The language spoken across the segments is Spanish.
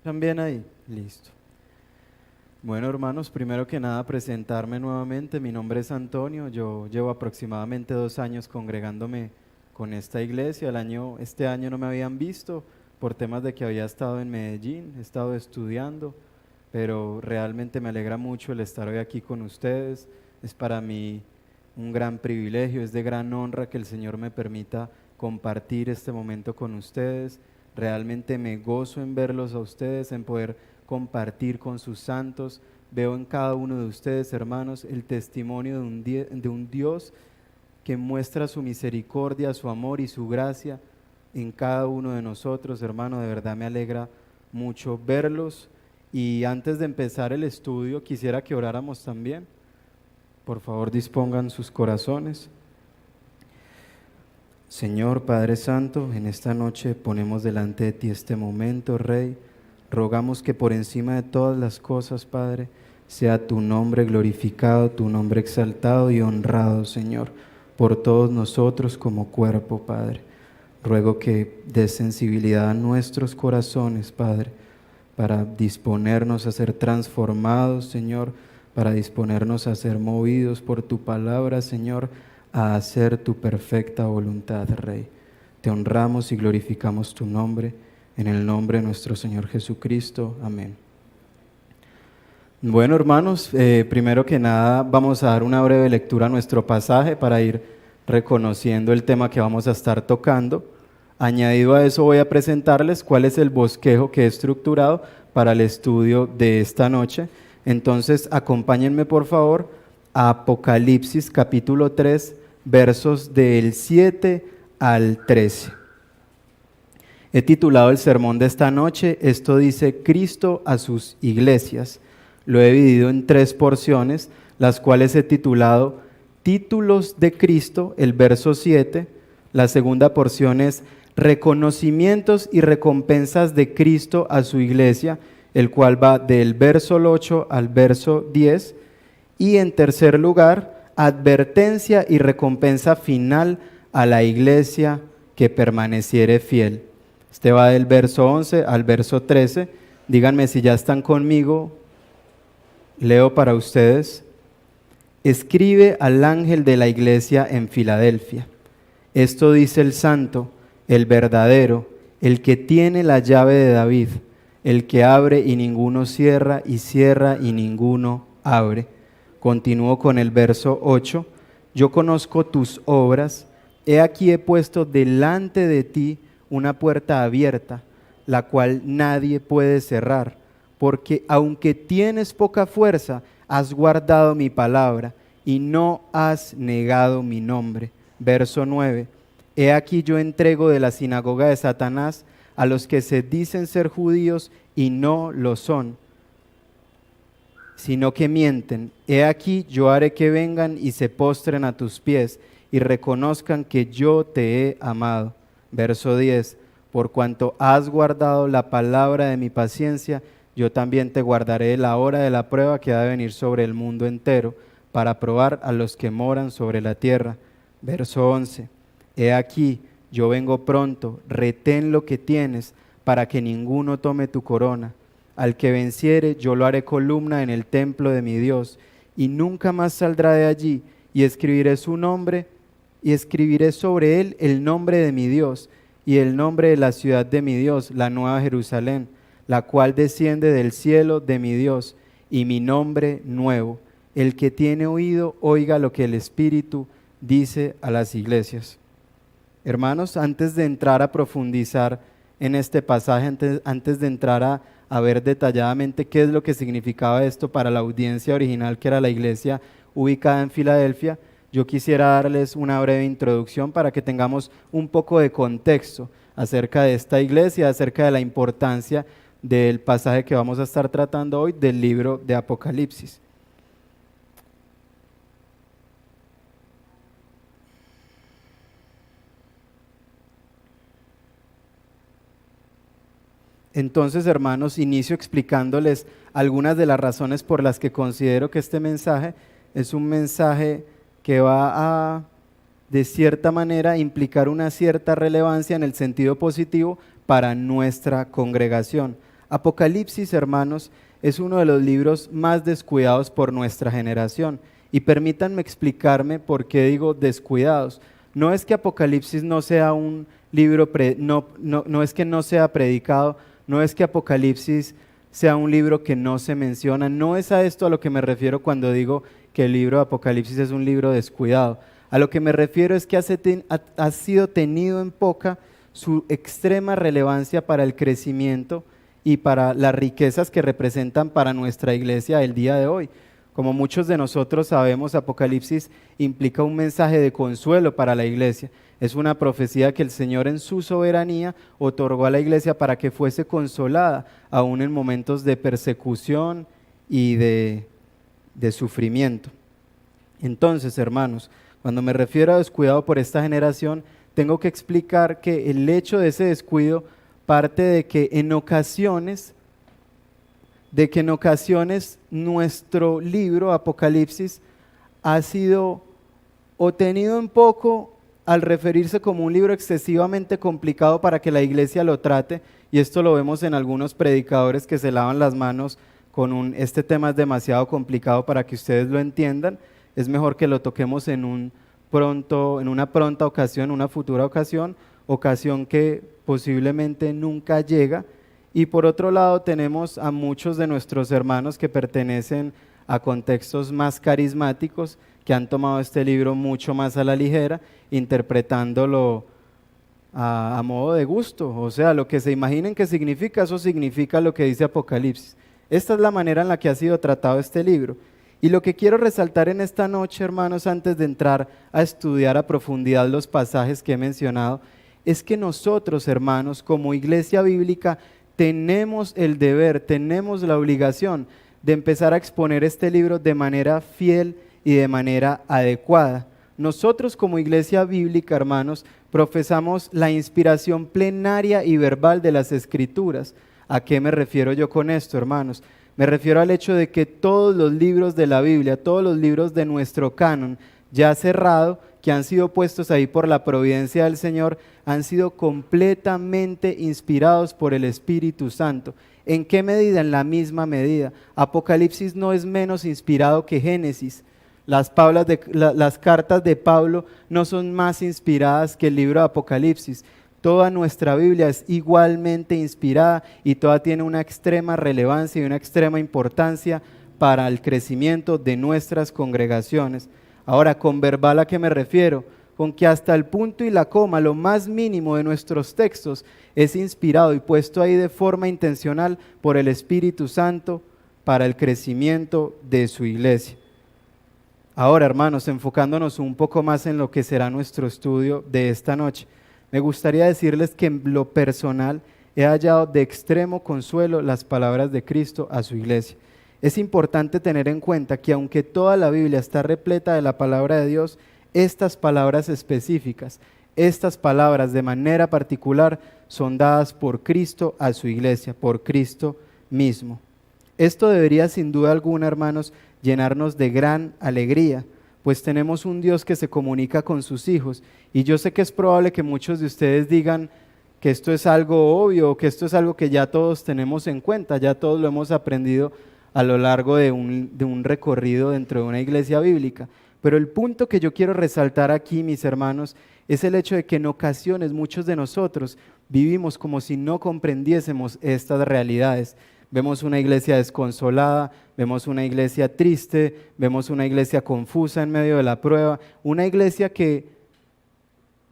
¿También ahí? Listo. Bueno, hermanos, primero que nada presentarme nuevamente. Mi nombre es Antonio. Yo llevo aproximadamente 2 años congregándome con esta iglesia. Este año no me habían visto por temas de que había estado en Medellín, he estado estudiando, pero realmente me alegra mucho el estar hoy aquí con ustedes. Es para mí un gran privilegio, es de gran honra que el Señor me permita compartir este momento con ustedes. Realmente me gozo en verlos a ustedes, en poder compartir con sus santos. Veo en cada uno de ustedes, hermanos, el testimonio de un Dios que muestra su misericordia, su amor y su gracia en cada uno de nosotros, hermano. De verdad me alegra mucho verlos. Y antes de empezar el estudio, quisiera que oráramos también. Por favor, dispongan sus corazones. Señor Padre Santo, en esta noche ponemos delante de ti este momento, Rey. Rogamos que por encima de todas las cosas, Padre, sea tu nombre glorificado, tu nombre exaltado y honrado, Señor, por todos nosotros como cuerpo, Padre. Ruego que des sensibilidad a nuestros corazones, Padre, para disponernos a ser transformados, Señor, para disponernos a ser movidos por tu palabra, Señor, a hacer tu perfecta voluntad, Rey. Te honramos y glorificamos tu nombre, en el nombre de nuestro Señor Jesucristo. Amén. Bueno, hermanos, primero que nada vamos a dar una breve lectura a nuestro pasaje para ir reconociendo el tema que vamos a estar tocando. Añadido a eso voy a presentarles cuál es el bosquejo que he estructurado para el estudio de esta noche. Entonces, acompáñenme por favor a Apocalipsis capítulo 3, versos del 7 al 13. He titulado el sermón de esta noche, esto dice Cristo a sus iglesias. Lo he dividido en 3 porciones, las cuales he titulado Títulos de Cristo, el verso 7. La segunda porción es Reconocimientos y recompensas de Cristo a su iglesia, el cual va del verso 8 al verso 10. Y en tercer lugar, advertencia y recompensa final a la iglesia que permaneciere fiel. Este va del verso 11 al verso 13. Díganme si ya están conmigo. Leo para ustedes. Escribe al ángel de la iglesia en Filadelfia. Esto dice el santo, el verdadero, el que tiene la llave de David, el que abre y ninguno cierra, y cierra y ninguno abre. Continúo con el verso 8. Yo conozco tus obras. He aquí he puesto delante de ti una puerta abierta, la cual nadie puede cerrar, porque aunque tienes poca fuerza, has guardado mi palabra y no has negado mi nombre. Verso 9. He aquí yo entrego de la sinagoga de Satanás a los que se dicen ser judíos y no lo son, sino que mienten. He aquí yo haré que vengan y se postren a tus pies y reconozcan que yo te he amado. Verso 10. Por cuanto has guardado la palabra de mi paciencia, yo también te guardaré la hora de la prueba que ha de venir sobre el mundo entero, para probar a los que moran sobre la tierra. Verso 11. He aquí, yo vengo pronto, retén lo que tienes, para que ninguno tome tu corona. Al que venciere, yo lo haré columna en el templo de mi Dios, y nunca más saldrá de allí, y escribiré su nombre, y escribiré sobre él el nombre de mi Dios, y el nombre de la ciudad de mi Dios, la nueva Jerusalén, la cual desciende del cielo de mi Dios, y mi nombre nuevo. El que tiene oído, oiga lo que el Espíritu dice a las iglesias. Hermanos, antes de entrar a profundizar en este pasaje, antes de entrar a ver detalladamente qué es lo que significaba esto para la audiencia original, que era la iglesia ubicada en Filadelfia, yo quisiera darles una breve introducción para que tengamos un poco de contexto acerca de esta iglesia, acerca de la importancia del pasaje que vamos a estar tratando hoy del libro de Apocalipsis. Entonces, hermanos, inicio explicándoles algunas de las razones por las que considero que este mensaje es un mensaje que va a, de cierta manera, implicar una cierta relevancia en el sentido positivo para nuestra congregación. Apocalipsis, hermanos, es uno de los libros más descuidados por nuestra generación. Y permítanme explicarme por qué digo descuidados. No es que Apocalipsis no sea un libro, no es que no sea predicado, no es que Apocalipsis sea un libro que no se menciona, no es a esto a lo que me refiero cuando digo que el libro de Apocalipsis es un libro descuidado. A lo que me refiero es que ha sido tenido en poca su extrema relevancia para el crecimiento y para las riquezas que representan para nuestra iglesia el día de hoy. Como muchos de nosotros sabemos, Apocalipsis implica un mensaje de consuelo para la iglesia. Es una profecía que el Señor en su soberanía otorgó a la iglesia para que fuese consolada, aún en momentos de persecución y de sufrimiento. Entonces, hermanos, cuando me refiero a descuidado por esta generación, tengo que explicar que el hecho de ese descuido parte de que en ocasiones nuestro libro Apocalipsis ha sido o tenido en poco al referirse como un libro excesivamente complicado para que la iglesia lo trate, y esto lo vemos en algunos predicadores que se lavan las manos con este tema es demasiado complicado para que ustedes lo entiendan, es mejor que lo toquemos en una pronta ocasión, una futura ocasión que posiblemente nunca llega. Y por otro lado tenemos a muchos de nuestros hermanos que pertenecen a contextos más carismáticos, que han tomado este libro mucho más a la ligera, interpretándolo a modo de gusto, o sea, lo que se imaginen que significa, eso significa lo que dice Apocalipsis. Esta es la manera en la que ha sido tratado este libro. Y lo que quiero resaltar en esta noche, hermanos, antes de entrar a estudiar a profundidad los pasajes que he mencionado, es que nosotros, hermanos, como iglesia bíblica, tenemos el deber, tenemos la obligación de empezar a exponer este libro de manera fiel y de manera adecuada. Nosotros como iglesia bíblica, hermanos, profesamos la inspiración plenaria y verbal de las Escrituras. ¿A qué me refiero yo con esto, hermanos? Me refiero al hecho de que todos los libros de la Biblia, todos los libros de nuestro canon ya cerrado, que han sido puestos ahí por la providencia del Señor, han sido completamente inspirados por el Espíritu Santo. ¿En qué medida? En la misma medida. Apocalipsis no es menos inspirado que Génesis. Las cartas de Pablo no son más inspiradas que el libro de Apocalipsis. Toda nuestra Biblia es igualmente inspirada y toda tiene una extrema relevancia y una extrema importancia para el crecimiento de nuestras congregaciones. Ahora, con verbal, ¿a qué me refiero? Con que hasta el punto y la coma, lo más mínimo de nuestros textos, es inspirado y puesto ahí de forma intencional por el Espíritu Santo para el crecimiento de su iglesia. Ahora, hermanos, enfocándonos un poco más en lo que será nuestro estudio de esta noche, me gustaría decirles que en lo personal he hallado de extremo consuelo las palabras de Cristo a su iglesia. Es importante tener en cuenta que aunque toda la Biblia está repleta de la palabra de Dios, estas palabras específicas, estas palabras de manera particular son dadas por Cristo a su iglesia, por Cristo mismo. Esto debería sin duda alguna, hermanos, llenarnos de gran alegría, pues tenemos un Dios que se comunica con sus hijos, y yo sé que es probable que muchos de ustedes digan que esto es algo obvio, que esto es algo que ya todos tenemos en cuenta, ya todos lo hemos aprendido a lo largo de un recorrido dentro de una iglesia bíblica. Pero el punto que yo quiero resaltar aquí, mis hermanos, es el hecho de que en ocasiones muchos de nosotros vivimos como si no comprendiésemos estas realidades. Vemos una iglesia desconsolada, vemos una iglesia triste, vemos una iglesia confusa en medio de la prueba, una iglesia que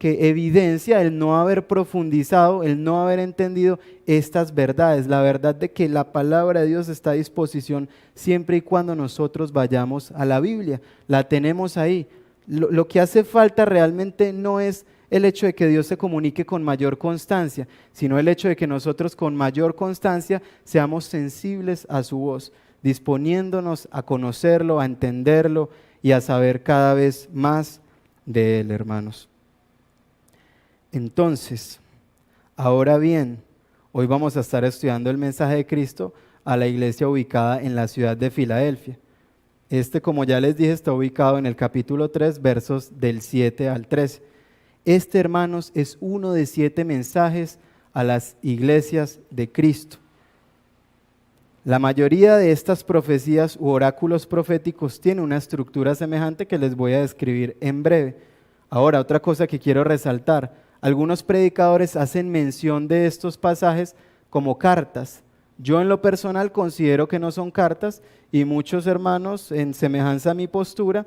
evidencia el no haber profundizado, el no haber entendido estas verdades, la verdad de que la palabra de Dios está a disposición siempre y cuando nosotros vayamos a la Biblia, la tenemos ahí. Lo que hace falta realmente no es el hecho de que Dios se comunique con mayor constancia, sino el hecho de que nosotros con mayor constancia seamos sensibles a su voz, disponiéndonos a conocerlo, a entenderlo y a saber cada vez más de Él, hermanos. Entonces, ahora bien, hoy vamos a estar estudiando el mensaje de Cristo a la iglesia ubicada en la ciudad de Filadelfia. Como ya les dije, está ubicado en el capítulo 3, versos del 7 al 13. Hermanos, es uno de 7 mensajes a las iglesias de Cristo. La mayoría de estas profecías u oráculos proféticos tiene una estructura semejante que les voy a describir en breve. Ahora, otra cosa que quiero resaltar, algunos predicadores hacen mención de estos pasajes como cartas. Yo en lo personal considero que no son cartas y muchos hermanos, en semejanza a mi postura,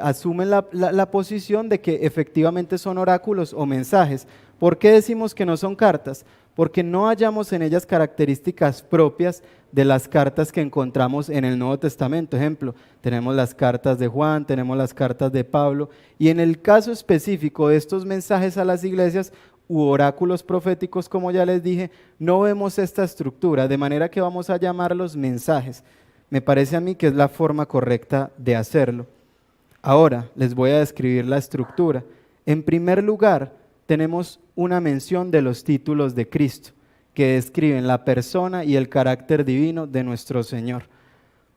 asumen la posición de que efectivamente son oráculos o mensajes. ¿Por qué decimos que no son cartas? Porque no hallamos en ellas características propias de las cartas que encontramos en el Nuevo Testamento. Ejemplo, tenemos las cartas de Juan, tenemos las cartas de Pablo, y en el caso específico de estos mensajes a las iglesias u oráculos proféticos, como ya les dije, no vemos esta estructura, de manera que vamos a llamarlos mensajes. Me parece a mí que es la forma correcta de hacerlo. Ahora les voy a describir la estructura. En primer lugar, tenemos una mención de los títulos de Cristo, que describen la persona y el carácter divino de nuestro Señor.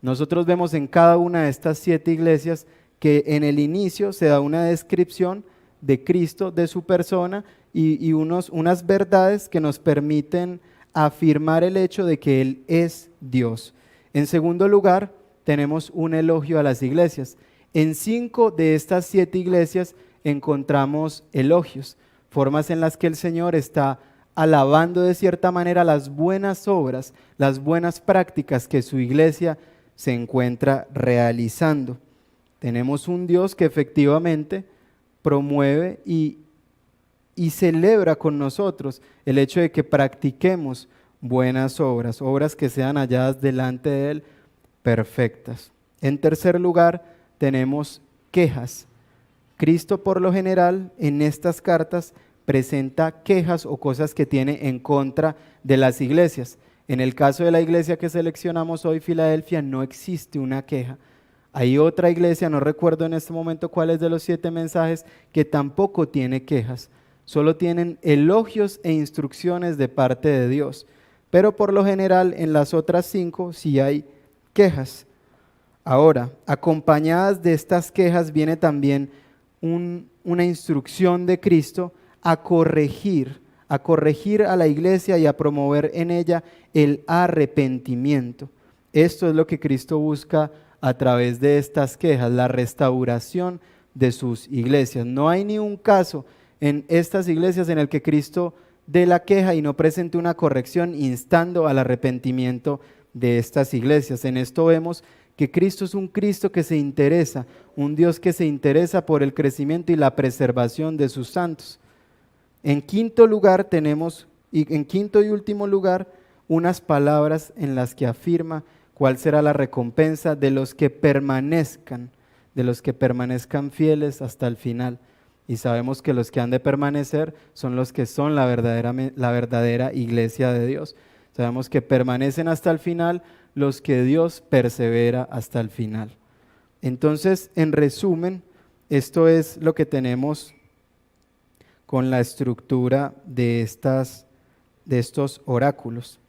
Nosotros vemos en cada una de estas 7 iglesias que en el inicio se da una descripción de Cristo, de su persona y unas verdades que nos permiten afirmar el hecho de que Él es Dios. En segundo lugar, tenemos un elogio a las iglesias. En 5 de estas 7 iglesias encontramos elogios, formas en las que el Señor está alabando de cierta manera las buenas obras, las buenas prácticas que su iglesia se encuentra realizando. Tenemos un Dios que efectivamente promueve y celebra con nosotros el hecho de que practiquemos buenas obras, obras que sean halladas delante de Él perfectas. En tercer lugar, tenemos quejas. Cristo, por lo general, en estas cartas presenta quejas o cosas que tiene en contra de las iglesias. En el caso de la iglesia que seleccionamos hoy, Filadelfia, no existe una queja. Hay otra iglesia, no recuerdo en este momento cuál es de los 7 mensajes, que tampoco tiene quejas. Solo tienen elogios e instrucciones de parte de Dios. Pero por lo general en las otras 5 sí hay quejas. Ahora, acompañadas de estas quejas viene también una instrucción de Cristo a corregir a la iglesia y a promover en ella el arrepentimiento. Esto es lo que Cristo busca a través de estas quejas, la restauración de sus iglesias. No hay ni un caso en estas iglesias en el que Cristo dé la queja y no presente una corrección instando al arrepentimiento de estas iglesias. En esto vemos que Cristo es un Cristo que se interesa, un Dios que se interesa por el crecimiento y la preservación de sus santos. En quinto lugar tenemos, y en quinto y último lugar, unas palabras en las que afirma cuál será la recompensa de los que permanezcan fieles hasta el final. Y sabemos que los que han de permanecer son los que son la verdadera iglesia de Dios. Sabemos que permanecen hasta el final los que Dios persevera hasta el final. Entonces, en resumen, esto es lo que tenemos con la estructura de estos oráculos.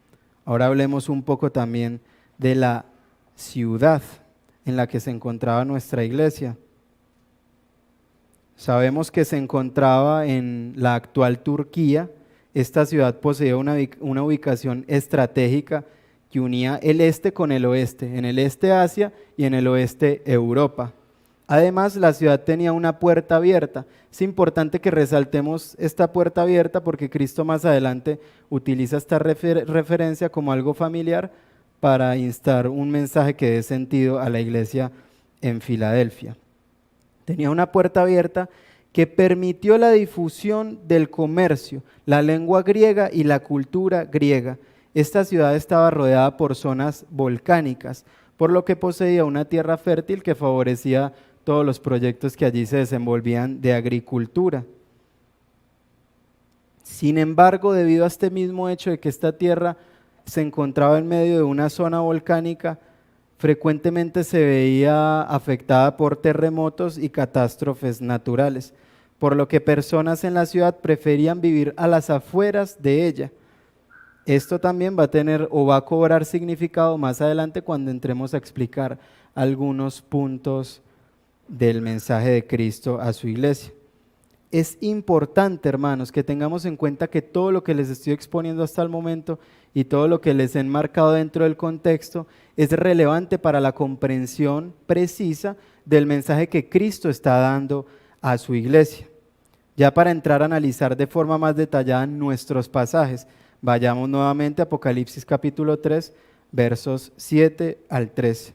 Ahora hablemos un poco también de la ciudad en la que se encontraba nuestra iglesia. Sabemos que se encontraba en la actual Turquía. Esta ciudad poseía una ubicación estratégica que unía el este con el oeste, en el este Asia y en el oeste Europa. Además, la ciudad tenía una puerta abierta. Es importante que resaltemos esta puerta abierta porque Cristo más adelante utiliza esta referencia como algo familiar para instar un mensaje que dé sentido a la iglesia en Filadelfia. Tenía una puerta abierta que permitió la difusión del comercio, la lengua griega y la cultura griega. Esta ciudad estaba rodeada por zonas volcánicas, por lo que poseía una tierra fértil que favorecía todos los proyectos que allí se desenvolvían de agricultura. Sin embargo, debido a este mismo hecho de que esta tierra se encontraba en medio de una zona volcánica, frecuentemente se veía afectada por terremotos y catástrofes naturales, por lo que personas en la ciudad preferían vivir a las afueras de ella. Esto también va a tener o va a cobrar significado más adelante cuando entremos a explicar algunos puntos del mensaje de Cristo a su iglesia. es importante, hermanos, que tengamos en cuenta que todo lo que les estoy exponiendo hasta el momento y todo lo que les he enmarcado dentro del contexto es relevante para la comprensión precisa del mensaje que Cristo está dando a su iglesia. Ya para entrar a analizar de forma más detallada nuestros pasajes, vayamos nuevamente a Apocalipsis capítulo 3, versos 7 al 13.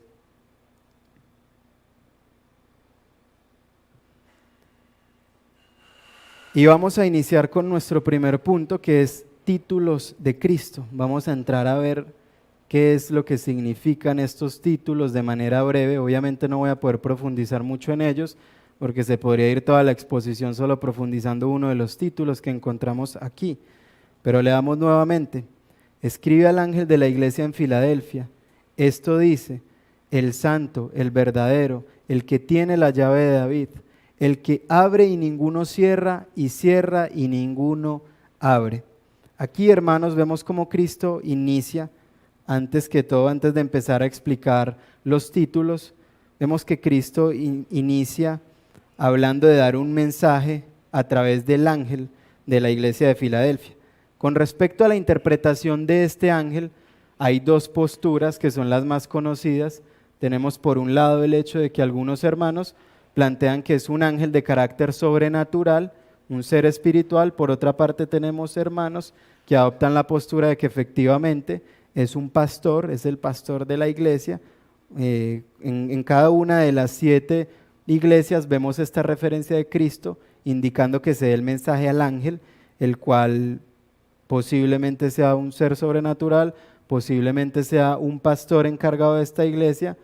Y vamos a iniciar con nuestro primer punto, que es títulos de Cristo. Vamos a entrar a ver qué es lo que significan estos títulos de manera breve. Obviamente no voy a poder profundizar mucho en ellos, porque se podría ir toda la exposición solo profundizando uno de los títulos que encontramos aquí. Pero leamos nuevamente. Escribe al ángel de la iglesia en Filadelfia. Esto dice: el santo, el verdadero, el que tiene la llave de David, el que abre y ninguno cierra, y cierra y ninguno abre. Aquí, hermanos, vemos cómo Cristo inicia, antes que todo, antes de empezar a explicar los títulos, vemos que Cristo inicia hablando de dar un mensaje a través del ángel de la iglesia de Filadelfia. Con respecto a la interpretación de este ángel, hay dos posturas que son las más conocidas. Tenemos por un lado el hecho de que algunos hermanos plantean que es un ángel de carácter sobrenatural, un ser espiritual. Por otra parte tenemos hermanos que adoptan la postura de que efectivamente es un pastor, es el pastor de la iglesia. En cada una de las 7 iglesias vemos esta referencia de Cristo indicando que se dé el mensaje al ángel, el cual posiblemente sea un ser sobrenatural, posiblemente sea un pastor encargado de esta iglesia.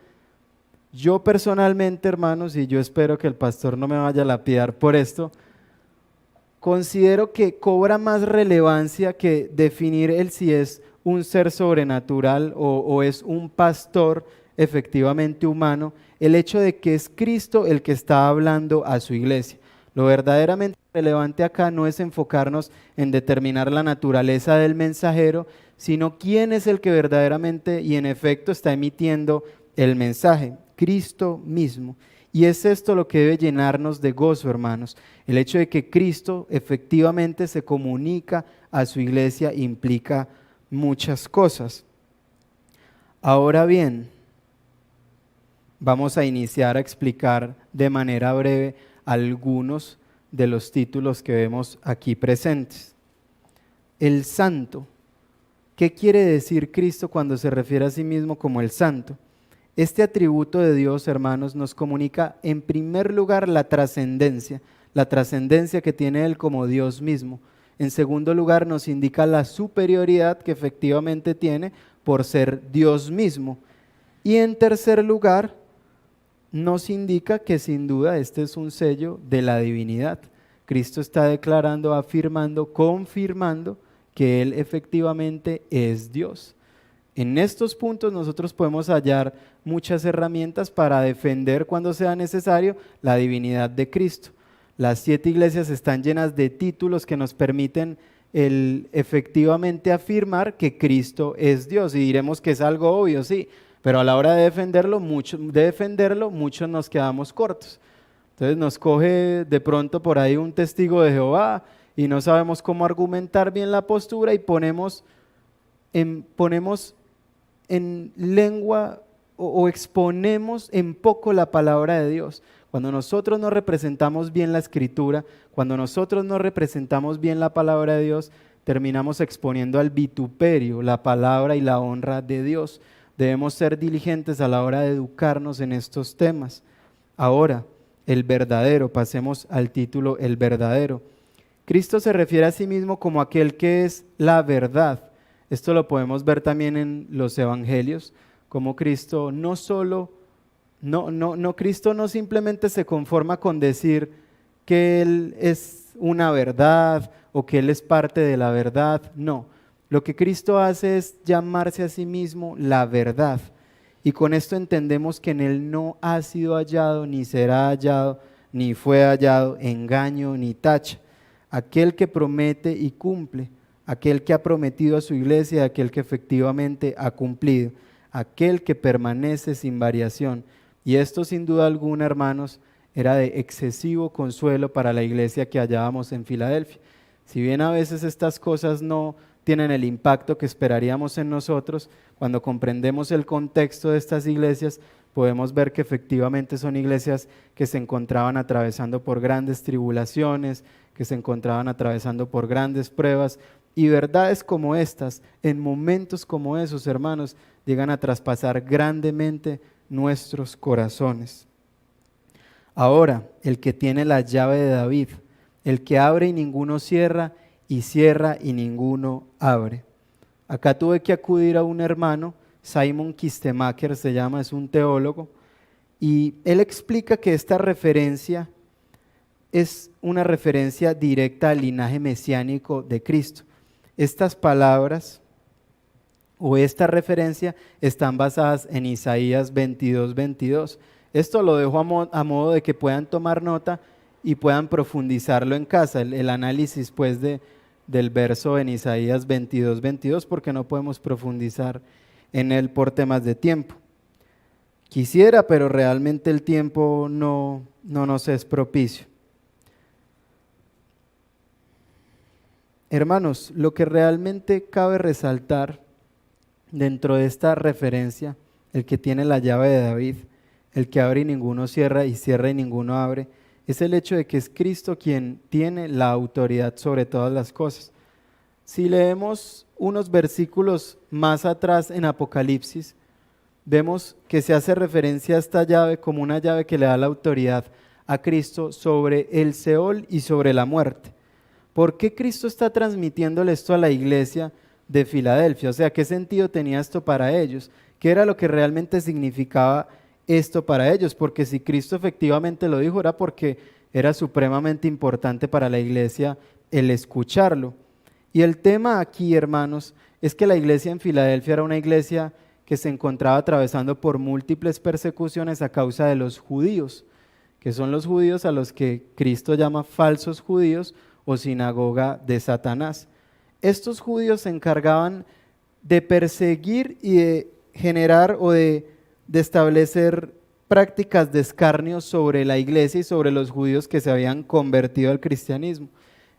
Yo personalmente, hermanos, y yo espero que el pastor no me vaya a lapidar por esto, considero que cobra más relevancia que definir el si es un ser sobrenatural o es un pastor efectivamente humano, el hecho de que es Cristo el que está hablando a su iglesia. Lo verdaderamente relevante acá no es enfocarnos en determinar la naturaleza del mensajero, sino quién es el que verdaderamente y en efecto está emitiendo el mensaje. Cristo mismo. Y es esto lo que debe llenarnos de gozo, hermanos. El hecho de que Cristo efectivamente se comunica a su iglesia implica muchas cosas. Ahora bien, vamos a iniciar a explicar de manera breve algunos de los títulos que vemos aquí presentes. El santo. ¿Qué quiere decir Cristo cuando se refiere a sí mismo como el santo? Este atributo de Dios, hermanos, nos comunica en primer lugar la trascendencia que tiene Él como Dios mismo. En segundo lugar, nos indica la superioridad que efectivamente tiene por ser Dios mismo. Y en tercer lugar, nos indica que sin duda este es un sello de la divinidad. Cristo está declarando, afirmando, confirmando que Él efectivamente es Dios. En estos puntos nosotros podemos hallar muchas herramientas para defender cuando sea necesario la divinidad de Cristo. Las 7 iglesias están llenas de títulos que nos permiten efectivamente afirmar que Cristo es Dios, y diremos que es algo obvio, sí, pero a la hora de defenderlo, muchos nos quedamos cortos. Entonces nos coge de pronto por ahí un testigo de Jehová y no sabemos cómo argumentar bien la postura y ponemos en lengua o exponemos en poco la palabra de Dios. Cuando nosotros no representamos bien la Escritura, cuando nosotros no representamos bien la palabra de Dios, terminamos exponiendo al vituperio la palabra y la honra de Dios. Debemos ser diligentes a la hora de educarnos en estos temas. Ahora, el verdadero, pasemos al título, el verdadero. Cristo se refiere a sí mismo como aquel que es la verdad. Esto lo podemos ver también en los evangelios, como Cristo Cristo no simplemente se conforma con decir que Él es una verdad o que Él es parte de la verdad. No, lo que Cristo hace es llamarse a sí mismo la verdad. Y con esto entendemos que en Él no ha sido hallado, ni será hallado, ni fue hallado engaño ni tacha. Aquel que promete y cumple, aquel que ha prometido a su iglesia, aquel que efectivamente ha cumplido, aquel que permanece sin variación. Y esto sin duda alguna, hermanos, era de excesivo consuelo para la iglesia que hallábamos en Filadelfia. Si bien a veces estas cosas no tienen el impacto que esperaríamos en nosotros, cuando comprendemos el contexto de estas iglesias, podemos ver que efectivamente son iglesias que se encontraban atravesando por grandes tribulaciones, que se encontraban atravesando por grandes pruebas, y verdades como estas, en momentos como esos, hermanos, llegan a traspasar grandemente nuestros corazones. Ahora, el que tiene la llave de David, el que abre y ninguno cierra, y cierra y ninguno abre. Acá tuve que acudir a un hermano, Simon Kistemaker se llama, es un teólogo, y él explica que esta referencia es una referencia directa al linaje mesiánico de Cristo. Estas palabras o esta referencia están basadas en Isaías 22:22. Esto lo dejo a modo de que puedan tomar nota y puedan profundizarlo en casa, el análisis pues del verso en Isaías 22:22, porque no podemos profundizar en él por temas de tiempo. Quisiera, pero realmente el tiempo no nos es propicio. Hermanos, lo que realmente cabe resaltar dentro de esta referencia, el que tiene la llave de David, el que abre y ninguno cierra, y cierra y ninguno abre, es el hecho de que es Cristo quien tiene la autoridad sobre todas las cosas. Si leemos unos versículos más atrás en Apocalipsis, vemos que se hace referencia a esta llave como una llave que le da la autoridad a Cristo sobre el Seol y sobre la muerte. ¿Por qué Cristo está transmitiéndole esto a la iglesia de Filadelfia? O sea, ¿qué sentido tenía esto para ellos? ¿Qué era lo que realmente significaba esto para ellos? Porque si Cristo efectivamente lo dijo, era porque era supremamente importante para la iglesia el escucharlo. Y el tema aquí, hermanos, es que la iglesia en Filadelfia era una iglesia que se encontraba atravesando por múltiples persecuciones a causa de los judíos, que son los judíos a los que Cristo llama falsos judíos o sinagoga de Satanás. Estos judíos se encargaban de perseguir y de generar o de establecer prácticas de escarnio sobre la iglesia y sobre los judíos que se habían convertido al cristianismo.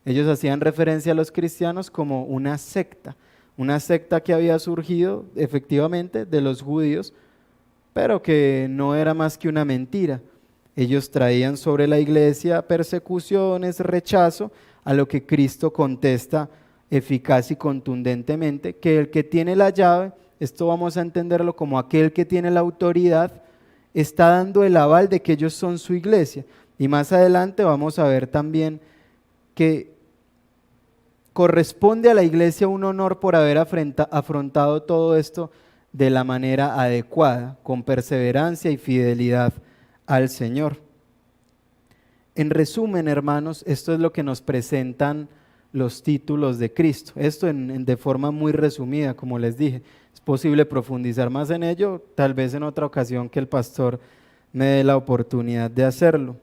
Ellos hacían referencia a los cristianos como una secta que había surgido efectivamente de los judíos, pero que no era más que una mentira. Ellos traían sobre la iglesia persecuciones, rechazo, a lo que Cristo contesta eficaz y contundentemente, que el que tiene la llave, esto vamos a entenderlo como aquel que tiene la autoridad, está dando el aval de que ellos son su iglesia. Y más adelante vamos a ver también que corresponde a la iglesia un honor por haber afrontado todo esto de la manera adecuada, con perseverancia y fidelidad al Señor. En resumen, hermanos, esto es lo que nos presentan los títulos de Cristo. Esto de forma muy resumida, como les dije. Es posible profundizar más en ello, tal vez en otra ocasión que el pastor me dé la oportunidad de hacerlo.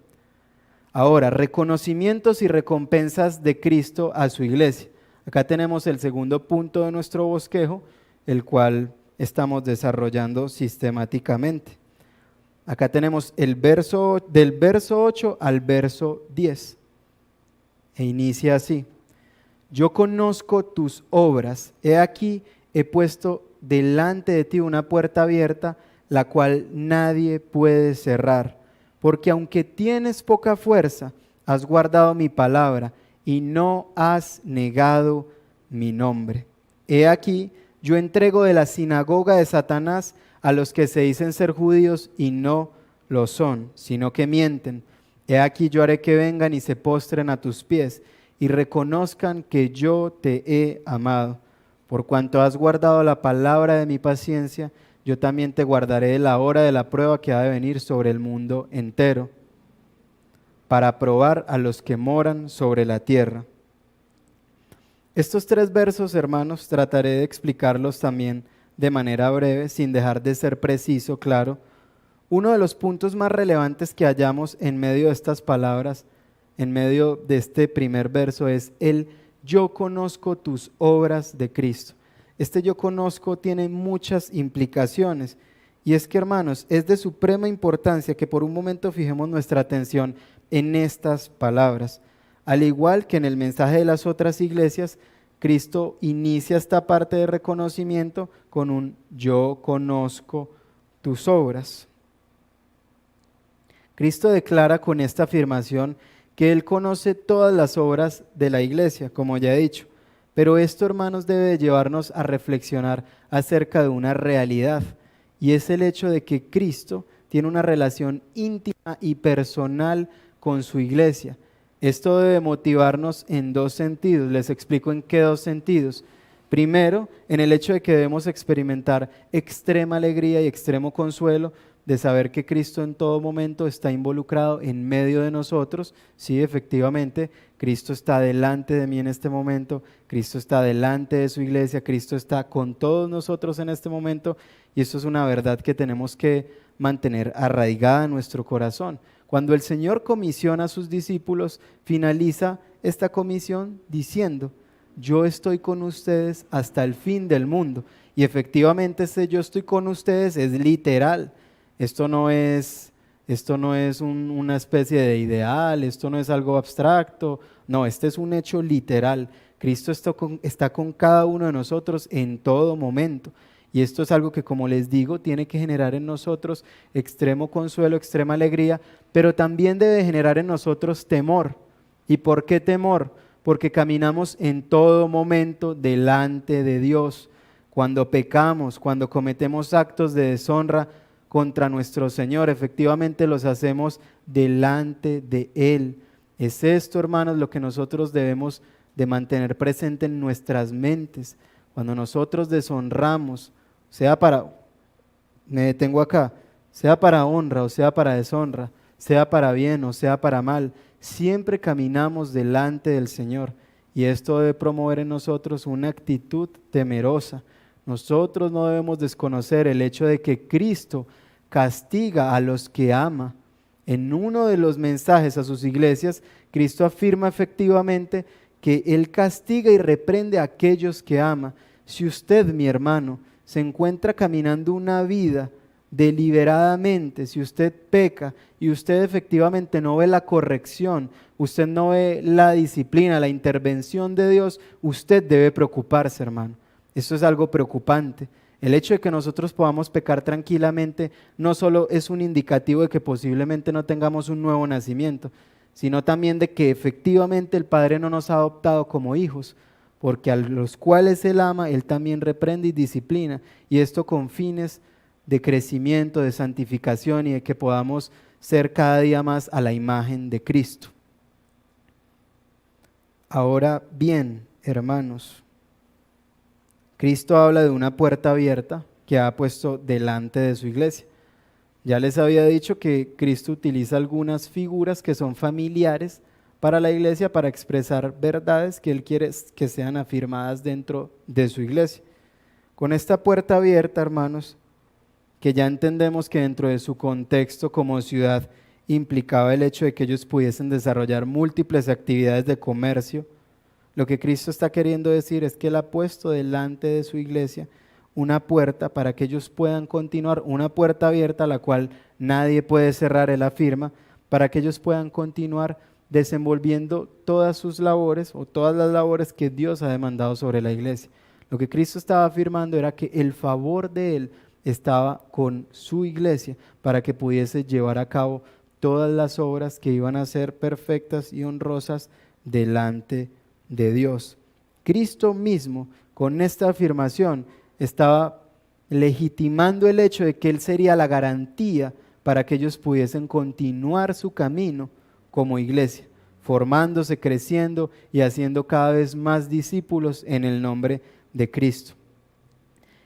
Ahora, reconocimientos y recompensas de Cristo a su iglesia. Acá tenemos el segundo punto de nuestro bosquejo, el cual estamos desarrollando sistemáticamente. Acá tenemos del verso 8 al verso 10. E inicia así: yo conozco tus obras, he aquí he puesto delante de ti una puerta abierta, la cual nadie puede cerrar. Porque aunque tienes poca fuerza, has guardado mi palabra y no has negado mi nombre. He aquí, yo entrego de la sinagoga de Satanás a los que se dicen ser judíos y no lo son, sino que mienten. He aquí, yo haré que vengan y se postren a tus pies y reconozcan que yo te he amado. Por cuanto has guardado la palabra de mi paciencia, yo también te guardaré de la hora de la prueba que ha de venir sobre el mundo entero, para probar a los que moran sobre la tierra. Estos 3 versos, hermanos, trataré de explicarlos también de manera breve, sin dejar de ser preciso, claro. Uno de los puntos más relevantes que hallamos en medio de estas palabras, en medio de este primer verso, es el yo conozco tus obras de Cristo. Este yo conozco tiene muchas implicaciones Y es que, hermanos, es de suprema importancia que por un momento fijemos nuestra atención en estas palabras. Al igual que en el mensaje de las otras iglesias, Cristo inicia esta parte de reconocimiento con un yo conozco tus obras. Cristo declara con esta afirmación que Él conoce todas las obras de la iglesia, como ya he dicho. Pero esto, hermanos, debe llevarnos a reflexionar acerca de una realidad, y es el hecho de que Cristo tiene una relación íntima y personal con su iglesia. Esto debe motivarnos en dos sentidos. Les explico en qué dos sentidos. Primero, en el hecho de que debemos experimentar extrema alegría y extremo consuelo de saber que Cristo en todo momento está involucrado en medio de nosotros. Sí, efectivamente, Cristo está delante de mí en este momento, Cristo está delante de su iglesia, Cristo está con todos nosotros en este momento, y esto es una verdad que tenemos que mantener arraigada en nuestro corazón. Cuando el Señor comisiona a sus discípulos, finaliza esta comisión diciendo: yo estoy con ustedes hasta el fin del mundo. Y efectivamente este yo estoy con ustedes es literal. Esto no es una especie de ideal, esto no es algo abstracto, no, este es un hecho literal. Cristo está con cada uno de nosotros en todo momento. Y esto es algo que, como les digo, tiene que generar en nosotros extremo consuelo, extrema alegría, pero también debe generar en nosotros temor. ¿Y por qué temor? Porque caminamos en todo momento delante de Dios. Cuando pecamos, cuando cometemos actos de deshonra contra nuestro Señor, efectivamente los hacemos delante de Él. Es esto, hermanos, lo que nosotros debemos de mantener presente en nuestras mentes. Cuando nosotros deshonramos, me detengo acá, sea para honra o sea para deshonra, sea para bien o sea para mal, siempre caminamos delante del Señor, y esto debe promover en nosotros una actitud temerosa. Nosotros no debemos desconocer el hecho de que Cristo castiga a los que ama. En uno de los mensajes a sus iglesias, Cristo afirma efectivamente que Él castiga y reprende a aquellos que ama. Si usted, mi hermano, se encuentra caminando una vida deliberadamente, si usted peca y usted efectivamente no ve la corrección, usted no ve la disciplina, la intervención de Dios, usted debe preocuparse, hermano. Esto es algo preocupante. El hecho de que nosotros podamos pecar tranquilamente no solo es un indicativo de que posiblemente no tengamos un nuevo nacimiento, sino también de que efectivamente el Padre no nos ha adoptado como hijos, porque a los cuales Él ama, Él también reprende y disciplina, y esto con fines de crecimiento, de santificación y de que podamos ser cada día más a la imagen de Cristo. Ahora bien, hermanos, Cristo habla de una puerta abierta que ha puesto delante de su iglesia. Ya les había dicho que Cristo utiliza algunas figuras que son familiares para la iglesia para expresar verdades que Él quiere que sean afirmadas dentro de su iglesia. Con esta puerta abierta, hermanos, que ya entendemos que dentro de su contexto como ciudad implicaba el hecho de que ellos pudiesen desarrollar múltiples actividades de comercio, lo que Cristo está queriendo decir es que Él ha puesto delante de su iglesia una puerta para que ellos puedan continuar, una puerta abierta a la cual nadie puede cerrar, Él afirma, para que ellos puedan continuar desenvolviendo todas sus labores o todas las labores que Dios ha demandado sobre la iglesia. Lo que Cristo estaba afirmando era que el favor de Él estaba con su iglesia para que pudiese llevar a cabo todas las obras que iban a ser perfectas y honrosas delante de Dios. Cristo mismo, con esta afirmación, estaba legitimando el hecho de que Él sería la garantía para que ellos pudiesen continuar su camino como iglesia, formándose, creciendo y haciendo cada vez más discípulos en el nombre de Cristo.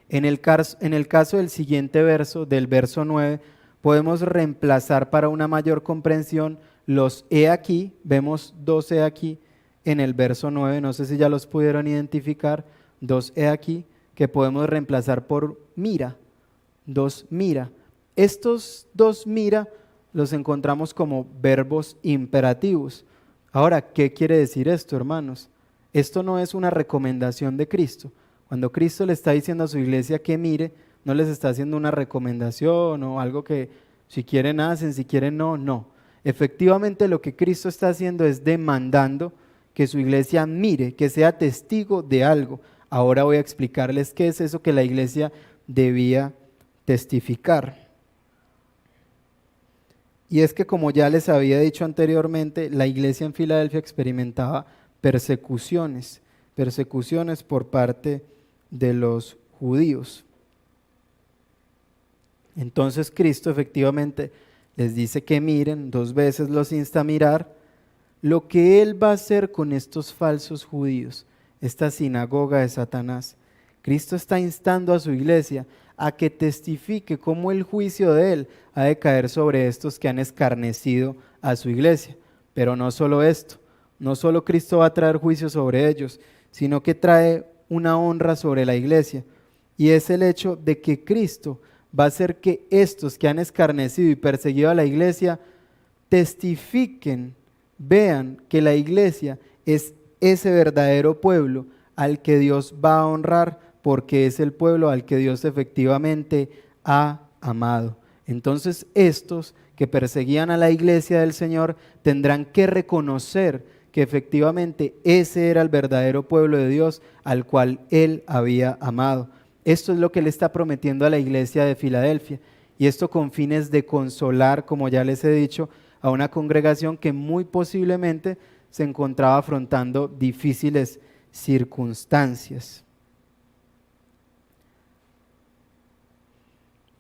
En el caso del siguiente verso, del verso 9, podemos reemplazar para una mayor comprensión los he aquí, vemos dos he aquí en el verso 9, no sé si ya los pudieron identificar, dos he aquí, que podemos reemplazar por mira, dos mira. Estos dos mira los encontramos como verbos imperativos. Ahora, ¿qué quiere decir esto, hermanos? Esto no es una recomendación de Cristo. Cuando Cristo le está diciendo a su iglesia que mire, no les está haciendo una recomendación o algo que si quieren hacen, si quieren no, no. Efectivamente lo que Cristo está haciendo es demandando que su iglesia mire, que sea testigo de algo. Ahora voy a explicarles qué es eso que la iglesia debía testificar. Y es que como ya les había dicho anteriormente, la iglesia en Filadelfia experimentaba persecuciones por parte de los judíos. Entonces Cristo efectivamente les dice que miren, 2 veces los insta a mirar lo que Él va a hacer con estos falsos judíos, esta sinagoga de Satanás. Cristo está instando a su iglesia a que testifique cómo el juicio de Él ha de caer sobre estos que han escarnecido a su iglesia. Pero no solo esto, no solo Cristo va a traer juicio sobre ellos, sino que trae una honra sobre la iglesia. Y es el hecho de que Cristo va a hacer que estos que han escarnecido y perseguido a la iglesia testifiquen, vean que la iglesia es ese verdadero pueblo al que Dios va a honrar, porque es el pueblo al que Dios efectivamente ha amado. Entonces estos que perseguían a la iglesia del Señor tendrán que reconocer que efectivamente ese era el verdadero pueblo de Dios al cual Él había amado. Esto es lo que Él está prometiendo a la iglesia de Filadelfia, y esto con fines de consolar, como ya les he dicho, a una congregación que muy posiblemente se encontraba afrontando difíciles circunstancias.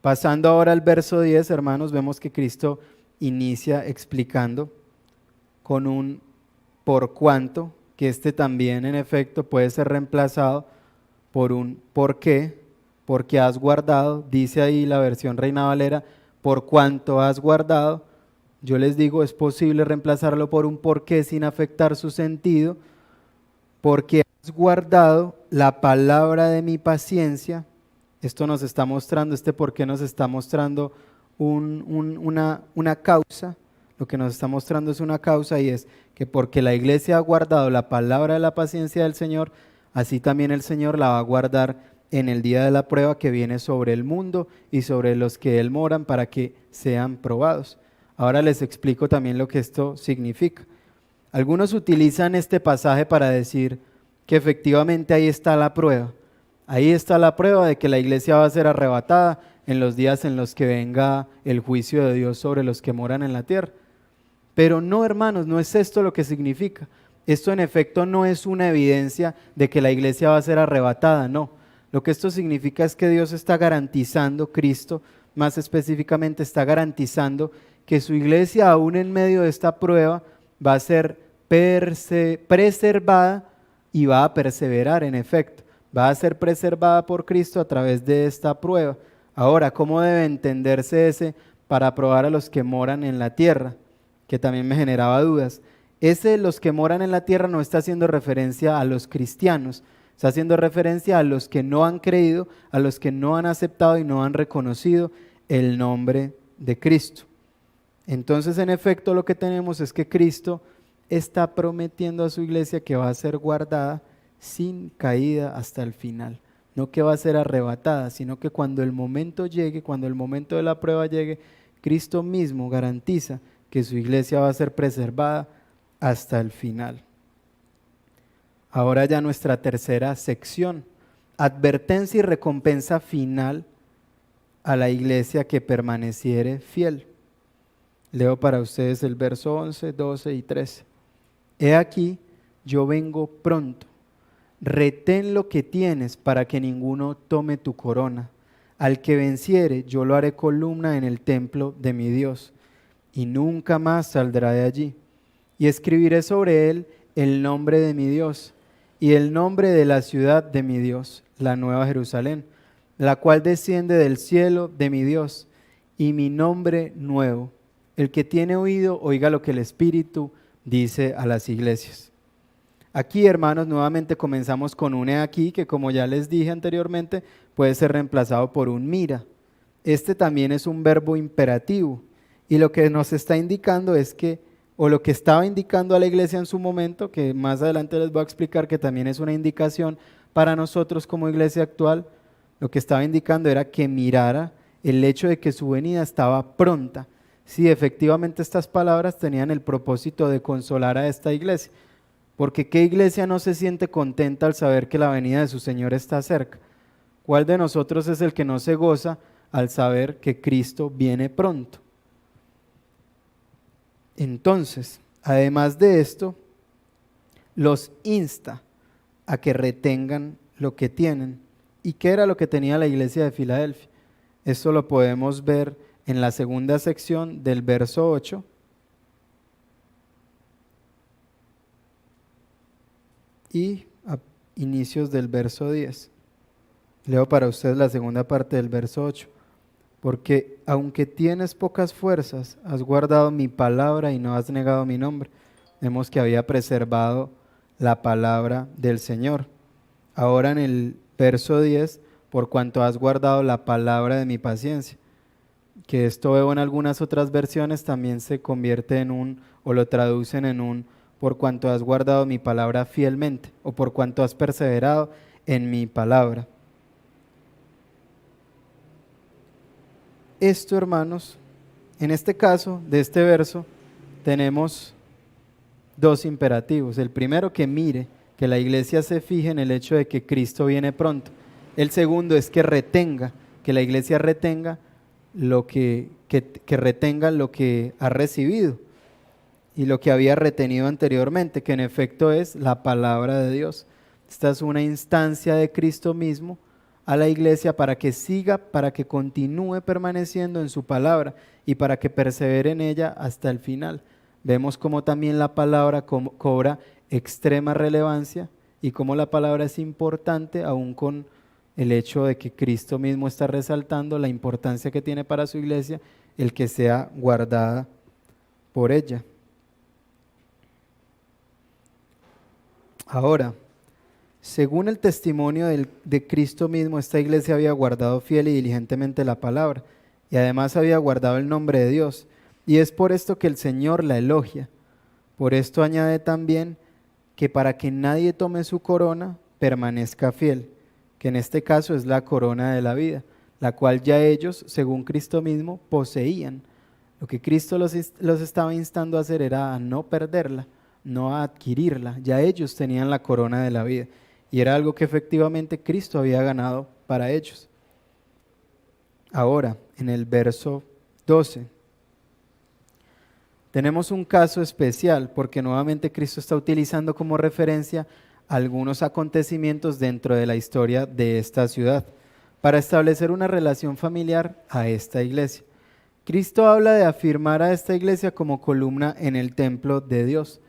Pasando ahora al verso 10, hermanos, vemos que Cristo inicia explicando con un por cuanto, que este también en efecto puede ser reemplazado por un por qué, porque has guardado, dice ahí la versión Reina Valera, por cuanto has guardado. Yo les digo, es posible reemplazarlo por un por qué sin afectar su sentido, porque has guardado la palabra de mi paciencia. Esto nos está mostrando, este por qué nos está mostrando una causa. Lo que nos está mostrando es una causa, y es que porque la iglesia ha guardado la palabra de la paciencia del Señor, así también el Señor la va a guardar en el día de la prueba que viene sobre el mundo y sobre los que Él moran para que sean probados. Ahora les explico también lo que esto significa. Algunos utilizan este pasaje para decir que efectivamente ahí está la prueba. Ahí está la prueba de que la iglesia va a ser arrebatada en los días en los que venga el juicio de Dios sobre los que moran en la tierra. Pero no, hermanos, no es esto lo que significa. Esto en efecto no es una evidencia de que la iglesia va a ser arrebatada, no. Lo que esto significa es que Dios está garantizando, Cristo más específicamente está garantizando que su iglesia aún en medio de esta prueba va a ser preservada y va a perseverar en efecto. Va a ser preservada por Cristo a través de esta prueba. Ahora, ¿cómo debe entenderse ese para probar a los que moran en la tierra? Que también me generaba dudas. Ese los que moran en la tierra no está haciendo referencia a los cristianos, está haciendo referencia a los que no han creído, a los que no han aceptado y no han reconocido el nombre de Cristo. Entonces, en efecto, lo que tenemos es que Cristo está prometiendo a su iglesia que va a ser guardada sin caída hasta el final. No que va a ser arrebatada, sino que cuando el momento llegue, cuando el momento de la prueba llegue, Cristo mismo garantiza que su iglesia va a ser preservada hasta el final. Ahora ya nuestra tercera sección, advertencia y recompensa final a la iglesia que permaneciere fiel. Leo para ustedes el verso 11, 12 y 13. He aquí, yo vengo pronto. Retén lo que tienes para que ninguno tome tu corona. Al que venciere, yo lo haré columna en el templo de mi Dios, y nunca más saldrá de allí. Y escribiré sobre él el nombre de mi Dios y el nombre de la ciudad de mi Dios, la nueva Jerusalén, la cual desciende del cielo de mi Dios, y mi nombre nuevo. El que tiene oído, oiga lo que el Espíritu dice a las iglesias. Aquí, hermanos, nuevamente comenzamos con un he aquí, que como ya les dije anteriormente, puede ser reemplazado por un mira. Este también es un verbo imperativo, y lo que nos está indicando es que, o lo que estaba indicando a la iglesia en su momento, que más adelante les voy a explicar que también es una indicación para nosotros como iglesia actual, lo que estaba indicando era que mirara el hecho de que su venida estaba pronta. Sí, efectivamente estas palabras tenían el propósito de consolar a esta iglesia, porque ¿qué iglesia no se siente contenta al saber que la venida de su Señor está cerca? ¿Cuál de nosotros es el que no se goza al saber que Cristo viene pronto? Entonces, además de esto, los insta a que retengan lo que tienen. ¿Y qué era lo que tenía la iglesia de Filadelfia? Esto lo podemos ver en la segunda sección del verso 8. Y a inicios del verso 10. Leo para ustedes la segunda parte del verso 8. Porque aunque tienes pocas fuerzas, has guardado mi palabra y no has negado mi nombre. Vemos que había preservado la palabra del Señor. Ahora en el verso 10, por cuanto has guardado la palabra de mi paciencia. Que esto veo en algunas otras versiones también se convierte en un, o lo traducen en un, por cuanto has guardado mi palabra fielmente, o por cuanto has perseverado en mi palabra. Esto, hermanos, en este caso, de este verso, tenemos dos imperativos. El primero, que mire, que la iglesia se fije en el hecho de que Cristo viene pronto. El segundo es que retenga, que la iglesia retenga lo que retenga lo que ha recibido y lo que había retenido anteriormente, que en efecto es la palabra de Dios. Esta es una instancia de Cristo mismo a la iglesia para que siga, para que continúe permaneciendo en su palabra y para que persevere en ella hasta el final. Vemos cómo también la palabra cobra extrema relevancia y cómo la palabra es importante aún con el hecho de que Cristo mismo está resaltando la importancia que tiene para su iglesia el que sea guardada por ella. Ahora, según el testimonio de Cristo mismo, esta iglesia había guardado fiel y diligentemente la palabra y además había guardado el nombre de Dios. Y es por esto que el Señor la elogia. Por esto añade también que para que nadie tome su corona, permanezca fiel, que en este caso es la corona de la vida, la cual ya ellos, según Cristo mismo, poseían. Lo que Cristo los estaba instando a hacer era a no perderla, no a adquirirla. Ya ellos tenían la corona de la vida y era algo que efectivamente Cristo había ganado para ellos. Ahora, en el verso 12, tenemos un caso especial porque nuevamente Cristo está utilizando como referencia algunos acontecimientos dentro de la historia de esta ciudad para establecer una relación familiar a esta iglesia. Cristo habla de afirmar a esta iglesia como columna en el templo de Dios.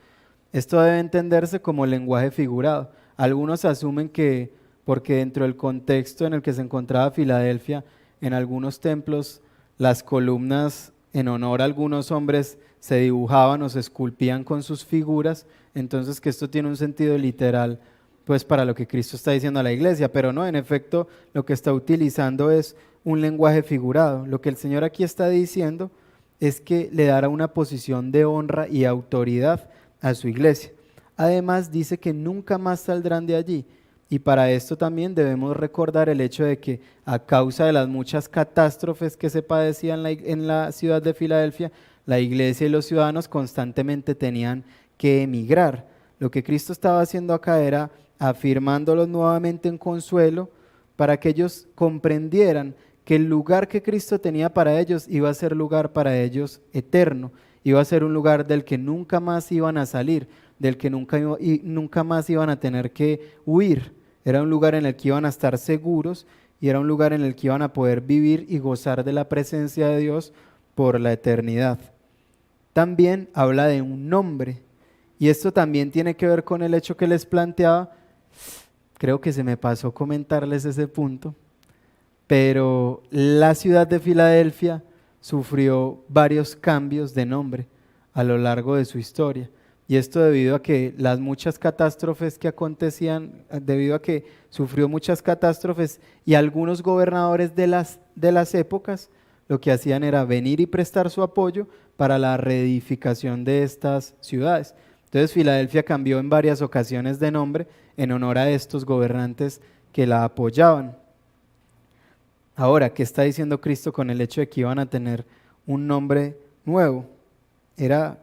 Esto debe entenderse como lenguaje figurado. Algunos asumen que porque dentro del contexto en el que se encontraba Filadelfia, en algunos templos las columnas en honor a algunos hombres se dibujaban o se esculpían con sus figuras, entonces que esto tiene un sentido literal pues para lo que Cristo está diciendo a la iglesia, pero no, en efecto lo que está utilizando es un lenguaje figurado. Lo que el Señor aquí está diciendo es que le dará una posición de honra y autoridad a su iglesia. Además dice que nunca más saldrán de allí. Y para esto también debemos recordar el hecho de que a causa de las muchas catástrofes que se padecían en la ciudad de Filadelfia, la iglesia y los ciudadanos constantemente tenían que emigrar. Lo que Cristo estaba haciendo acá era afirmándolos nuevamente en consuelo para que ellos comprendieran que el lugar que Cristo tenía para ellos iba a ser lugar para ellos eterno, iba a ser un lugar del que nunca más iban a salir, del que nunca más iban a tener que huir. Era un lugar en el que iban a estar seguros y era un lugar en el que iban a poder vivir y gozar de la presencia de Dios por la eternidad. También habla de un nombre y esto también tiene que ver con el hecho que les planteaba. Creo que se me pasó comentarles ese punto, pero la ciudad de Filadelfia sufrió varios cambios de nombre a lo largo de su historia. Y esto debido a que las muchas catástrofes que acontecían, debido a que sufrió muchas catástrofes y algunos gobernadores de las épocas lo que hacían era venir y prestar su apoyo para la reedificación de estas ciudades. Entonces Filadelfia cambió en varias ocasiones de nombre en honor a estos gobernantes que la apoyaban. Ahora, ¿qué está diciendo Cristo con el hecho de que iban a tener un nombre nuevo? Era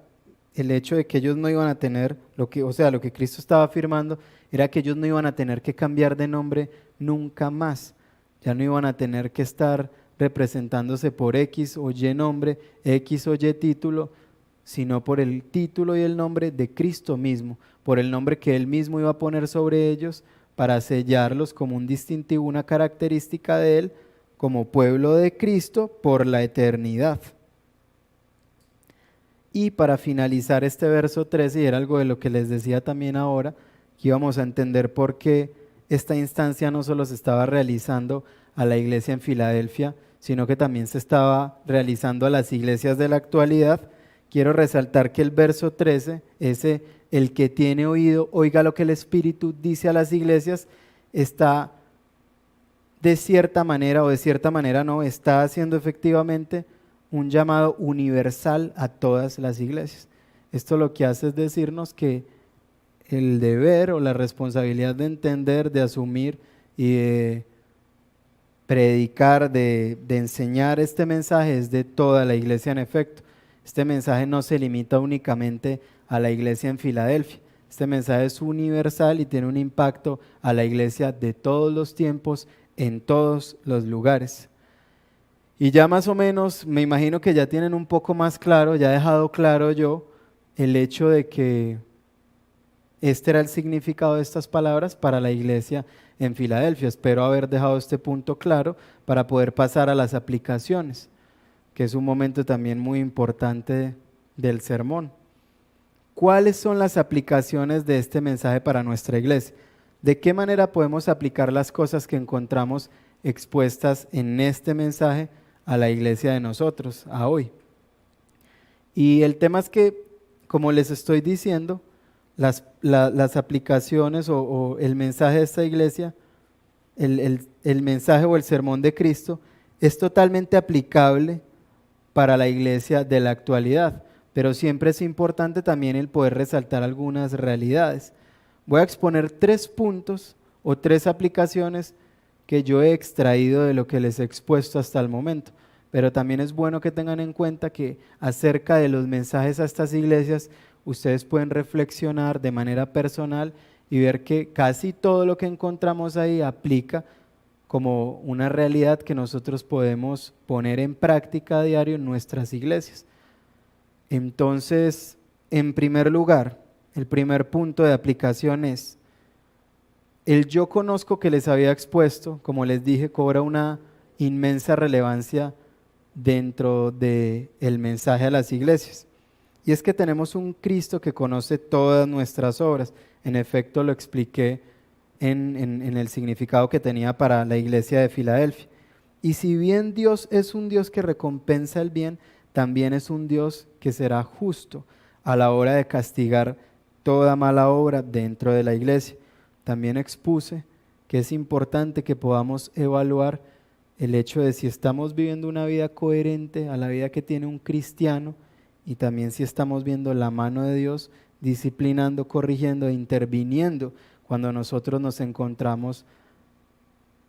el hecho de que ellos no iban a tener, lo que Cristo estaba afirmando era que ellos no iban a tener que cambiar de nombre nunca más. Ya no iban a tener que estar representándose por X o Y nombre, X o Y título, sino por el título y el nombre de Cristo mismo, por el nombre que Él mismo iba a poner sobre ellos para sellarlos como un distintivo, una característica de Él, como pueblo de Cristo por la eternidad. Y para finalizar este verso 13, y era algo de lo que les decía también ahora, que íbamos a entender por qué esta instancia no solo se estaba realizando a la iglesia en Filadelfia, sino que también se estaba realizando a las iglesias de la actualidad. Quiero resaltar que el verso 13, el que tiene oído, oiga lo que el Espíritu dice a las iglesias, está de cierta manera, o de cierta manera no, está haciendo efectivamente un llamado universal a todas las iglesias. Esto lo que hace es decirnos que el deber o la responsabilidad de entender, de asumir y de predicar, de enseñar este mensaje es de toda la iglesia en efecto. Este mensaje no se limita únicamente a la iglesia en Filadelfia. Este mensaje es universal y tiene un impacto a la iglesia de todos los tiempos, en todos los lugares. Y ya más o menos, me imagino que ya tienen un poco más claro, ya he dejado claro yo el hecho de que este era el significado de estas palabras para la iglesia en Filadelfia. Espero haber dejado este punto claro para poder pasar a las aplicaciones, que es un momento también muy importante del sermón. ¿Cuáles son las aplicaciones de este mensaje para nuestra iglesia? ¿De qué manera podemos aplicar las cosas que encontramos expuestas en este mensaje a la iglesia de nosotros, a hoy? Y el tema es que, como les estoy diciendo, las aplicaciones o el mensaje de esta iglesia, el mensaje o el sermón de Cristo es totalmente aplicable para la iglesia de la actualidad, pero siempre es importante también el poder resaltar algunas realidades. Voy a exponer 3 puntos o 3 aplicaciones que yo he extraído de lo que les he expuesto hasta el momento, pero también es bueno que tengan en cuenta que acerca de los mensajes a estas iglesias, ustedes pueden reflexionar de manera personal y ver que casi todo lo que encontramos ahí aplica como una realidad que nosotros podemos poner en práctica a diario en nuestras iglesias. Entonces, en primer lugar, el primer punto de aplicación es el yo conozco que les había expuesto, como les dije, cobra una inmensa relevancia dentro del mensaje a las iglesias. Y es que tenemos un Cristo que conoce todas nuestras obras. En efecto, lo expliqué en el significado que tenía para la iglesia de Filadelfia. Y si bien Dios es un Dios que recompensa el bien, también es un Dios que será justo a la hora de castigar toda mala obra dentro de la iglesia. También expuse que es importante que podamos evaluar el hecho de si estamos viviendo una vida coherente a la vida que tiene un cristiano y también si estamos viendo la mano de Dios disciplinando, corrigiendo e interviniendo cuando nosotros nos encontramos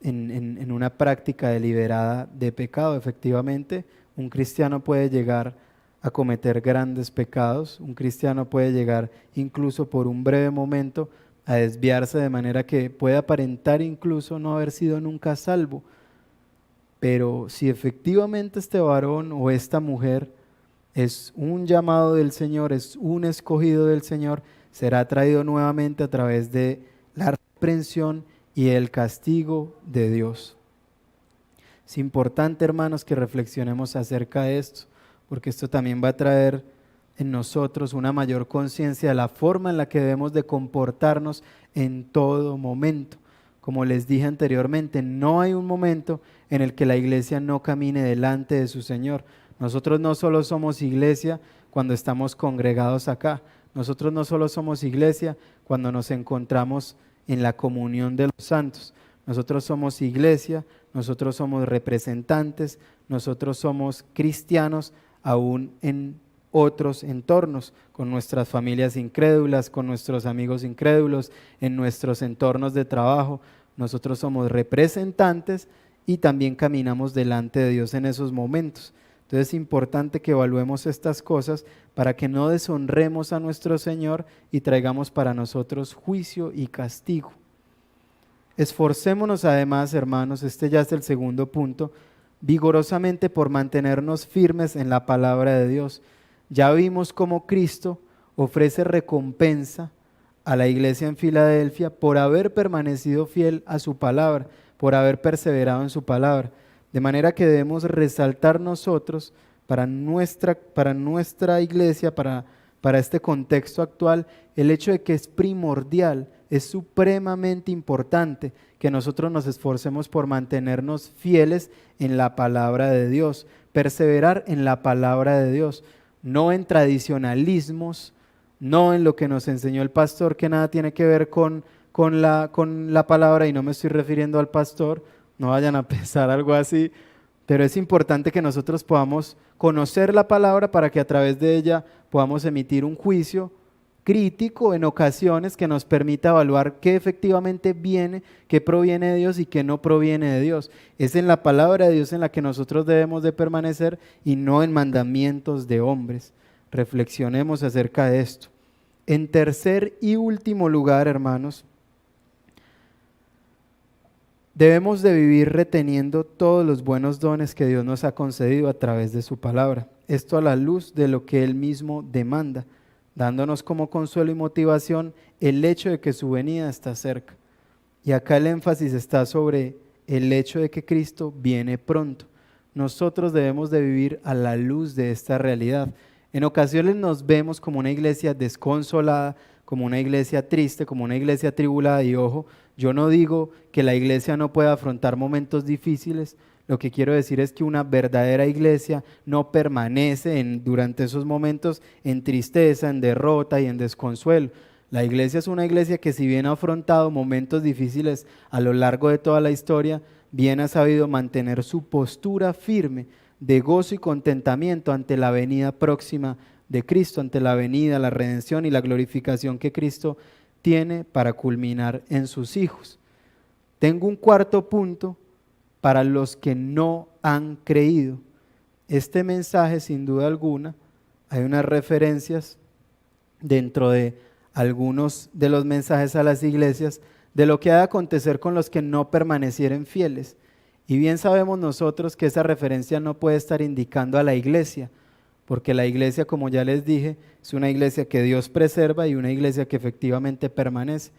en una práctica deliberada de pecado. Efectivamente, un cristiano puede llegar a cometer grandes pecados, un cristiano puede llegar incluso por un breve momento a desviarse de manera que puede aparentar incluso no haber sido nunca salvo. Pero si efectivamente este varón o esta mujer es un llamado del Señor, es un escogido del Señor, será traído nuevamente a través de la reprensión y el castigo de Dios. Es importante, hermanos, que reflexionemos acerca de esto, porque esto también va a traer en nosotros una mayor conciencia de la forma en la que debemos de comportarnos en todo momento. Como les dije anteriormente, no hay un momento en el que la iglesia no camine delante de su Señor. Nosotros no solo somos iglesia cuando estamos congregados acá, nosotros no solo somos iglesia cuando nos encontramos en la comunión de los santos, nosotros somos iglesia, nosotros somos representantes, nosotros somos cristianos aún en otros entornos, con nuestras familias incrédulas, con nuestros amigos incrédulos, en nuestros entornos de trabajo. Nosotros somos representantes y también caminamos delante de Dios en esos momentos. Entonces es importante que evaluemos estas cosas para que no deshonremos a nuestro Señor y traigamos para nosotros juicio y castigo. Esforcémonos además, hermanos, este ya es el segundo punto, vigorosamente por mantenernos firmes en la palabra de Dios. Ya vimos cómo Cristo ofrece recompensa a la iglesia en Filadelfia por haber permanecido fiel a su palabra, por haber perseverado en su palabra. De manera que debemos resaltar nosotros para nuestra iglesia, para este contexto actual, el hecho de que es primordial, es supremamente importante que nosotros nos esforcemos por mantenernos fieles en la palabra de Dios, perseverar en la palabra de Dios, no en tradicionalismos, no en lo que nos enseñó el pastor, que nada tiene que ver con la palabra, y no me estoy refiriendo al pastor, no vayan a pensar algo así, pero es importante que nosotros podamos conocer la palabra para que a través de ella podamos emitir un juicio crítico en ocasiones que nos permita evaluar qué efectivamente viene, qué proviene de Dios y qué no proviene de Dios. Es en la palabra de Dios en la que nosotros debemos de permanecer y no en mandamientos de hombres. Reflexionemos acerca de esto. En tercer y último lugar, hermanos, debemos de vivir reteniendo todos los buenos dones que Dios nos ha concedido a través de su palabra. Esto a la luz de lo que Él mismo demanda, dándonos como consuelo y motivación el hecho de que su venida está cerca. Y acá el énfasis está sobre el hecho de que Cristo viene pronto. Nosotros debemos de vivir a la luz de esta realidad. En ocasiones nos vemos como una iglesia desconsolada, como una iglesia triste, como una iglesia atribulada, y ojo, yo no digo que la iglesia no pueda afrontar momentos difíciles. Lo que quiero decir es que una verdadera iglesia no permanece durante esos momentos en tristeza, en derrota y en desconsuelo. La iglesia es una iglesia que, si bien ha afrontado momentos difíciles a lo largo de toda la historia, bien ha sabido mantener su postura firme de gozo y contentamiento ante la venida próxima de Cristo, ante la venida, la redención y la glorificación que Cristo tiene para culminar en sus hijos. Tengo un cuarto punto para los que no han creído. Este mensaje, sin duda alguna, hay unas referencias dentro de algunos de los mensajes a las iglesias de lo que ha de acontecer con los que no permanecieren fieles. Y bien sabemos nosotros que esa referencia no puede estar indicando a la iglesia, porque la iglesia, como ya les dije, es una iglesia que Dios preserva y una iglesia que efectivamente permanece.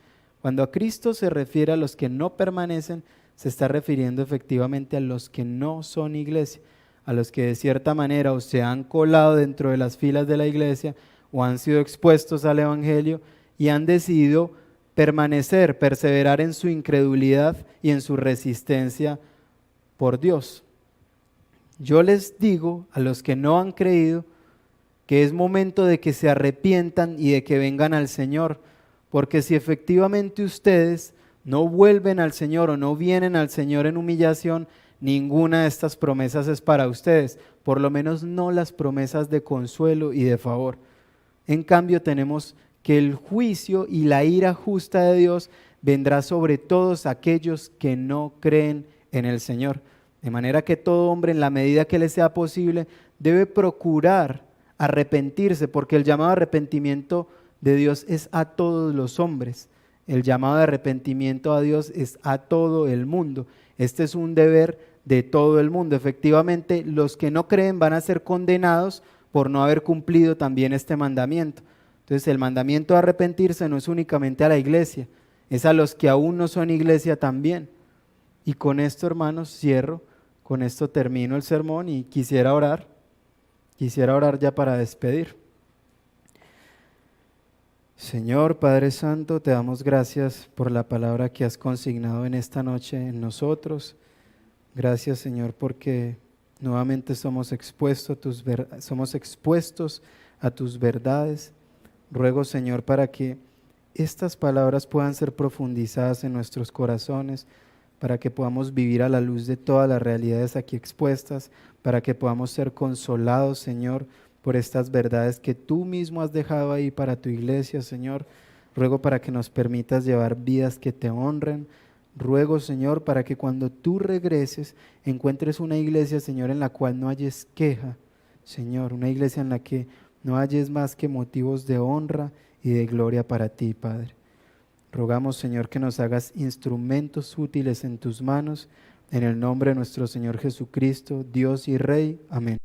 Cuando a Cristo se refiere a los que no permanecen, se está refiriendo efectivamente a los que no son iglesia, a los que de cierta manera o se han colado dentro de las filas de la iglesia o han sido expuestos al evangelio y han decidido permanecer, perseverar en su incredulidad y en su resistencia por Dios. Yo les digo a los que no han creído que es momento de que se arrepientan y de que vengan al Señor, porque si efectivamente ustedes no vuelven al Señor o no vienen al Señor en humillación, ninguna de estas promesas es para ustedes, por lo menos no las promesas de consuelo y de favor. En cambio, tenemos que el juicio y la ira justa de Dios vendrá sobre todos aquellos que no creen en el Señor. De manera que todo hombre, en la medida que le sea posible, debe procurar arrepentirse, porque el llamado a arrepentimiento de Dios es a todos los hombres. El llamado de arrepentimiento a Dios es a todo el mundo. Este es un deber de todo el mundo. Efectivamente, los que no creen van a ser condenados por no haber cumplido también este mandamiento. Entonces, el mandamiento de arrepentirse no es únicamente a la iglesia, es a los que aún no son iglesia también. Y con esto, hermanos, cierro, con esto termino el sermón y quisiera orar ya para despedir. Señor Padre Santo, te damos gracias por la palabra que has consignado en esta noche en nosotros. Gracias, Señor, porque nuevamente somos expuestos a tus verdades. Ruego, Señor, para que estas palabras puedan ser profundizadas en nuestros corazones, para que podamos vivir a la luz de todas las realidades aquí expuestas, para que podamos ser consolados, Señor, por estas verdades que tú mismo has dejado ahí para tu iglesia, Señor. Ruego para que nos permitas llevar vidas que te honren, Ruego, Señor, para que cuando tú regreses encuentres una iglesia, Señor, en la cual no hayes queja, Señor, una iglesia en la que no hayes más que motivos de honra y de gloria para ti, Padre. Rogamos, Señor, que nos hagas instrumentos útiles en tus manos, en el nombre de nuestro Señor Jesucristo, Dios y Rey. Amén.